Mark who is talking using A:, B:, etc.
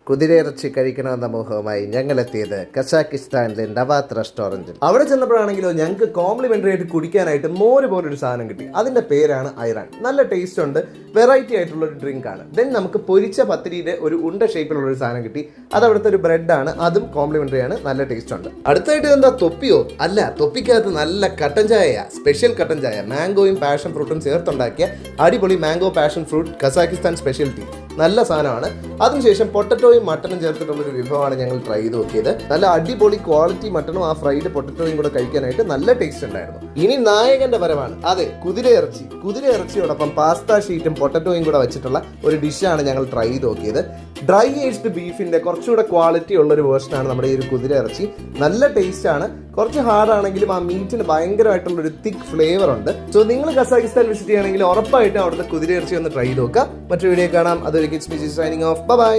A: കുതിരയിറച്ചി കഴിക്കണമെന്ന മോഹവുമായി ഞങ്ങളെത്തിയത് കസാക്കിസ്ഥാനിലെ നവാത്ത് റെസ്റ്റോറൻറ്റിൽ. അവിടെ ചെന്നപ്പോഴാണെങ്കിലോ ഞങ്ങൾക്ക് കോംപ്ലിമെന്ററി ആയിട്ട് കുടിക്കാനായിട്ട് മോര് പോലൊരു സാധനം കിട്ടി. അതിന്റെ പേരാണ് ഐറാൻ. നല്ല ടേസ്റ്റ് ഉണ്ട്, വെറൈറ്റി ആയിട്ടുള്ള ഒരു ഡ്രിങ്ക് ആണ്. ദെൻ നമുക്ക് പൊരിച്ച പത്തിരിയുടെ ഒരു ഉണ്ട ഷേപ്പിലുള്ള ഒരു സാധനം കിട്ടി. അത് അവിടുത്തെ ഒരു ബ്രെഡാണ്, അതും കോംപ്ലിമെന്ററി ആണ്, നല്ല ടേസ്റ്റ് ഉണ്ട്. അടുത്തായിട്ട് എന്താ തൊപ്പിയോ? അല്ല, തൊപ്പിക്കകത്ത് നല്ല കട്ടൻ ചായ, സ്പെഷ്യൽ കട്ടൻ ചായ, മാംഗോയും പാഷൻ ഫ്രൂട്ടും ചേർത്തുണ്ടാക്കിയ അടിപൊളി mango passion fruit Kazakhstan specialty. നല്ല സാധനമാണ്. അതിനുശേഷം പൊട്ടറ്റോയും മട്ടനും ചേർത്തിട്ടുള്ളൊരു വിഭവമാണ് ഞങ്ങൾ ട്രൈ ചെയ്ത് നോക്കിയത്. നല്ല അടിപൊളി ക്വാളിറ്റി മട്ടനും ആ ഫ്രൈഡ് പൊട്ടറ്റോയും കൂടെ കഴിക്കാനായിട്ട് നല്ല ടേസ്റ്റ് ഉണ്ടായിരുന്നു. ഇനി നായകന്റെ വരവാണ്. അതെ, കുതിരയിറച്ചി. കുതിരയിറച്ചിയോടൊപ്പം പാസ്ത ഷീറ്റും പൊട്ടറ്റോയും കൂടെ വെച്ചിട്ടുള്ള ഒരു ഡിഷാണ് ഞങ്ങൾ ട്രൈ ചെയ്ത് നോക്കിയത്. ഡ്രൈ ഏജ്ഡ് ബീഫിന്റെ കുറച്ചുകൂടെ ക്വാളിറ്റി ഉള്ളൊരു വേർഷനാണ് നമ്മുടെ ഈ ഒരു കുതിരയിറച്ചി. നല്ല ടേസ്റ്റ് ആണ്. കുറച്ച് ഹാർഡ് ആണെങ്കിലും ആ മീറ്റിന് ഭയങ്കരമായിട്ടുള്ള ഒരു തിക്ക് ഫ്ലേവർ ഉണ്ട്. സോ നിങ്ങൾ കസാക്കിസ്ഥാൻ വിസിറ്റ് ചെയ്യണമെങ്കിൽ ഉറപ്പായിട്ടും അവിടുത്തെ കുതിരയിറച്ചി ഒന്ന് ട്രൈ ചെയ്ത് നോക്കുക. മറ്റൊരു വീഡിയോ കാണാം. അതൊരു കിഡ്സ് മീ സൈനിങ് ഓഫ്. ബൈ.